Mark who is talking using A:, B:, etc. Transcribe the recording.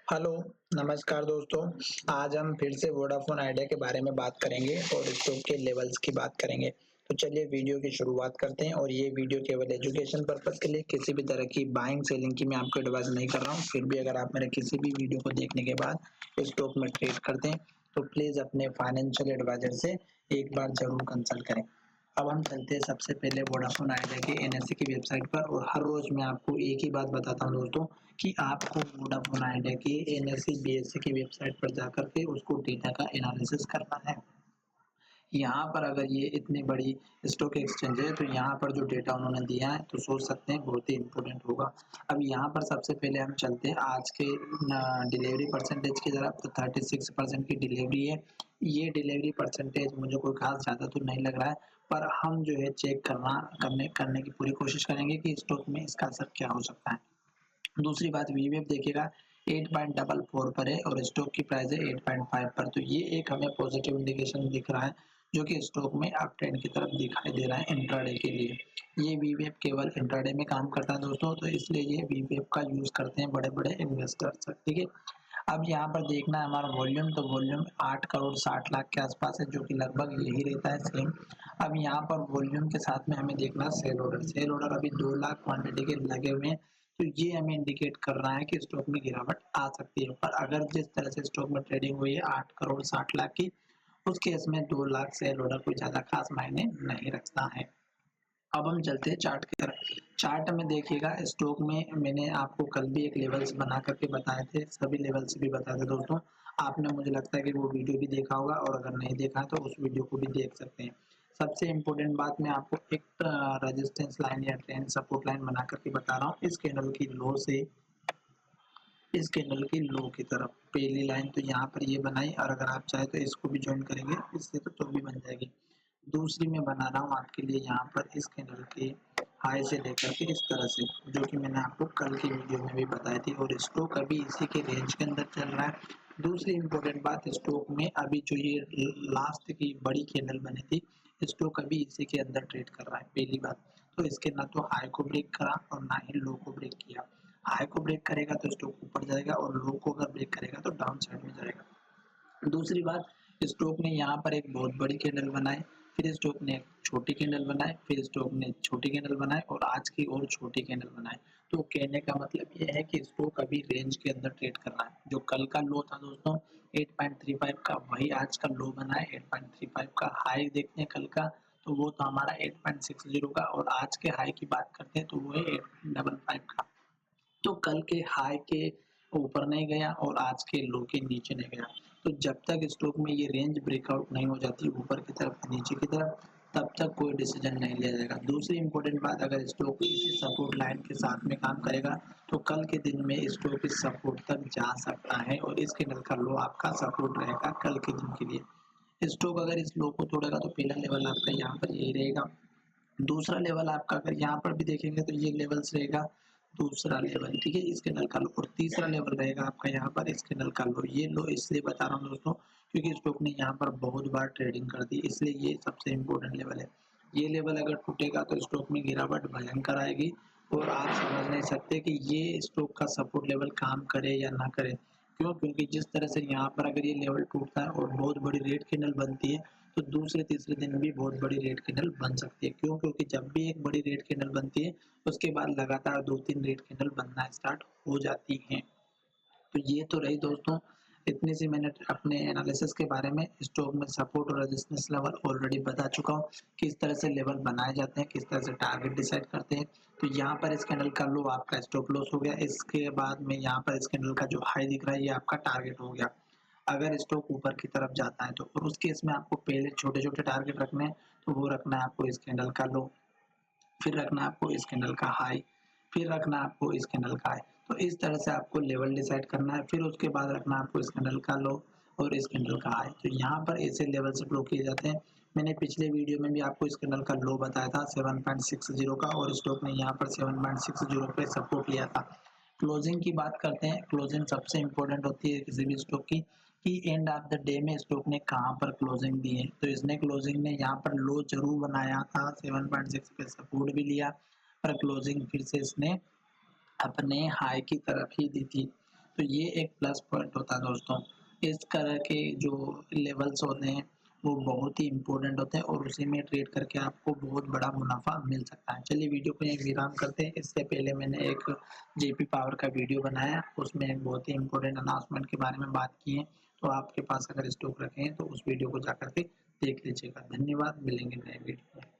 A: Hello, नमस्कार दोस्तों। आज हम फिर से वोडाफ़ोन आइडिया के बारे में बात करेंगे और स्टॉक के लेवल्स की बात करेंगे। तो चलिए वीडियो की शुरुआत करते हैं और ये वीडियो केवल एजुकेशन पर्पज़ के लिए किसी भी तरह की बाइंग सेलिंग की मैं आपको एडवाइस नहीं कर रहा हूँ। फिर भी अगर आप मेरे किसी भी वीडियो को देखने के बाद स्टॉक में ट्रेड करते हैं तो प्लीज़ अपने फाइनेंशियल एडवाइज़र से एक बार ज़रूर कंसल्ट करें। अब हम चलते हैं सबसे पहले वोडाफ़ोन आइडिया के एनएसई की वेबसाइट पर और हर रोज़ मैं आपको एक ही बात बताता हूँ दोस्तों कि आपको वोडाफ़ोन आइडिया की एनएसई बीएसई की वेबसाइट पर जाकर के उसको डेटा का एनालिसिस करना है। यहाँ पर अगर ये इतनी बड़ी स्टॉक एक्सचेंज है तो यहाँ पर जो डेटा उन्होंने दिया है तो सोच सकते हैं बहुत ही इम्पोर्टेंट होगा। अब यहाँ पर सबसे पहले हम चलते हैं आज के डिलीवरी परसेंटेज की तरफ। तो 36% की डिलीवरी है। ये डिलीवरी परसेंटेज मुझे कोई खास ज़्यादा तो नहीं लग रहा है, पर हम जो है चेक करने की पूरी कोशिश करेंगे कि स्टॉक में इसका असर क्या हो सकता है। दूसरी बात वीवेब देखिएगा 8.44 पर है और स्टॉक की प्राइस है 8.5 पर। तो ये एक हमें पॉजिटिव इंडिकेशन दिख रहा है जो कि स्टॉक में अप ट्रेंड की तरफ दिखाई दे रहा है इंट्राडे के लिए। ये वीवेब केवल इंट्राडे में काम करता है दोस्तों, तो इसलिए ये वीवेब का यूज करते हैं बड़े-बड़े इन्वेस्टर्स, ठीक है। अब यहाँ पर देखना है हमारा वॉल्यूम, तो वॉल्यूम 8 करोड़ 60 लाख के आसपास है जो कि लगभग यही रहता है सेम। अब यहाँ पर वॉल्यूम के साथ में हमें देखना है सेल ऑर्डर अभी 2 लाख क्वांटिटी के लगे हुए हैं। तो ये हमें इंडिकेट कर रहा है कि स्टॉक में गिरावट आ सकती है, पर अगर जिस तरह से स्टॉक में ट्रेडिंग हुई है 8 करोड़ 60 लाख की, उस केस में 2 लाख सेल ऑर्डर कोई ज़्यादा खास मायने नहीं रखता है। अब हम चलते हैं चार्ट की तरफ। चार्ट में देखिएगा स्टॉक में मैंने आपको कल भी एक लेवल्स बना करके बताए थे, सभी लेवल्स भी बताए थे दोस्तों। आपने मुझे लगता है कि वो वीडियो भी देखा होगा और अगर नहीं देखा है तो उस वीडियो को भी देख सकते हैं। सबसे इम्पोर्टेंट बात मैं आपको एक रेजिस्टेंस लाइन या ट्रेंड सपोर्ट लाइन बना करके बता रहा हूँ। इस कैंडल की लो से इस कैंडल की लो की तरफ पहली लाइन तो यहाँ पर ये बनाई और अगर आप चाहे तो इसको भी ज्वाइन करेंगे इससे तो भी बन जाएगी। दूसरी मैं बना रहा हूँ आपके लिए यहाँ पर इस कैंडल के हाई से लेकर के इस तरह से, जो कि मैंने आपको कल की वीडियो में भी बताई थी और स्टॉक अभी इसी के रेंज के अंदर चल रहा है। दूसरी इम्पोर्टेंट बात, स्टॉक में अभी जो ये लास्ट की बड़ी कैंडल बनी थी, स्टॉक अभी इसी के अंदर ट्रेड कर रहा है पहली बात। तो इसके ना तो हाई को ब्रेक करा और ना ही लो को ब्रेक किया। हाई को ब्रेक करेगा तो स्टॉक ऊपर जाएगा और लो को अगर ब्रेक करेगा तो डाउन साइड में जाएगा। दूसरी बात, स्टॉक ने यहाँ पर एक बहुत बड़ी कैंडल बनाई, फिर स्टॉक ने एक छोटी कैंडल बनाई, फिर स्टॉक ने छोटी कैंडल बनाई और आज की और छोटी कैंडल बनाई। तो कहने का मतलब ये है कि स्टॉक अभी रेंज के अंदर ट्रेड कर रहा है। जो कल का लो था दोस्तों 8.35 का, वही आज का लो बना है 8.35 का। हाई देखते हैं कल का, तो वो था हमारा 8.60 का और आज के हाई की बात करते हैं तो वो है 8.55 का। तो कल के हाई के ऊपर नहीं गया और आज के लो के नीचे नहीं गया। तो जब तक स्टॉक में ये रेंज ब्रेकआउट नहीं हो जाती ऊपर की तरफ नीचे की तरफ, तब तक कोई डिसीजन नहीं लिया जाएगा। दूसरी इंपॉर्टेंट बात, अगर स्टॉक इसी सपोर्ट लाइन के साथ में काम करेगा तो कल के दिन में स्टॉक इस सपोर्ट तक जा सकता है और इस कैंडल का लो आपका सपोर्ट रहेगा कल के दिन के लिए। स्टॉक अगर इस लो को तोड़ेगा तो पहला लेवल आपका यहाँ पर यही रहेगा। दूसरा लेवल आपका अगर यहाँ पर भी देखेंगे तो ये लेवल्स रहेगा दूसरा लेवल, ठीक है, इस कैंडल का लो। और तीसरा लेवल रहेगा आपका यहाँ पर इस कैंडल का लो। ये लो इसलिए बता रहा हूँ दोस्तों क्योंकि स्टॉक ने यहाँ पर बहुत बार ट्रेडिंग कर दी, इसलिए ये सबसे इम्पोर्टेंट लेवल है। ये लेवल अगर टूटेगा तो स्टॉक में गिरावट भयंकर आएगी और आप समझ नहीं सकते कि ये स्टॉक का सपोर्ट लेवल काम करे या ना करे। क्यों? क्योंकि जिस तरह से यहाँ पर अगर ये लेवल टूटता है और बहुत बड़ी रेड कैंडल बनती है तो दूसरे तीसरे दिन भी बहुत बड़ी रेड कैंडल बन सकती है। क्यों? क्योंकि जब भी एक बड़ी रेड कैंडल बनती है उसके बाद लगातार 2-3 रेड कैंडल बनना स्टार्ट हो जाती हैं। तो ये तो रही दोस्तों, इतनी सी मैंने अपने एनालिसिस के बारे में स्टॉक में सपोर्ट और रेजिस्टेंस लेवल ऑलरेडी बता चुका हूँ, किस तरह से लेवल बनाए जाते हैं, किस तरह से टारगेट डिसाइड करते हैं। तो यहाँ पर इस कैंडल का लो आपका स्टॉप लॉस हो गया, इसके बाद में यहाँ पर इस कैंडल का जो हाई दिख रहा है ये आपका टारगेट हो गया। अगर स्टॉक ऊपर की तरफ जाता है तो और उस केस में आपको पहले छोटे-छोटे टारगेट रखने हैं, तो वो रखना है आपको इस कैंडल का लो, फिर रखना है आपको इस कैंडल का हाई, फिर रखना है आपको इस कैंडल का हाई। तो इस तरह से आपको लेवल डिसाइड करना है, फिर उसके बाद रखना है आपको इस कैंडल का लो और इस कैंडल का हाई। तो यहाँ पर ऐसे लेवल से ड्रॉ किए जाते हैं। मैंने पिछले वीडियो में भी आपको इस कैंडल का लो बताया था 7.60 का और स्टॉक ने यहाँ पर 7.60 पे सपोर्ट लिया था। क्लोजिंग की बात करते हैं, क्लोजिंग सबसे इम्पोर्टेंट होती है किसी भी स्टॉक की कि एंड ऑफ द डे में स्टॉक ने कहाँ पर क्लोजिंग दी है। तो इसने क्लोजिंग में यहाँ पर लो जरूर बनाया था 7.6 पे सपोर्ट भी लिया, पर क्लोजिंग फिर से इसने अपने हाई की तरफ ही दी थी। तो ये एक प्लस पॉइंट होता है दोस्तों। इस तरह के जो लेवल्स होते हैं वो बहुत ही इम्पोर्टेंट होते हैं और उसी में ट्रेड करके आपको बहुत बड़ा मुनाफा मिल सकता है। चलिए वीडियो को यहीं विराम करते हैं। इससे पहले मैंने एक जेपी पावर का वीडियो बनाया, उसमें एक बहुत ही इम्पोर्टेंट अनाउंसमेंट के बारे में बात की है। तो आपके पास अगर स्टॉक रखे हैं तो उस वीडियो को जाकर के देख लीजिएगा। धन्यवाद, मिलेंगे नए वीडियो में।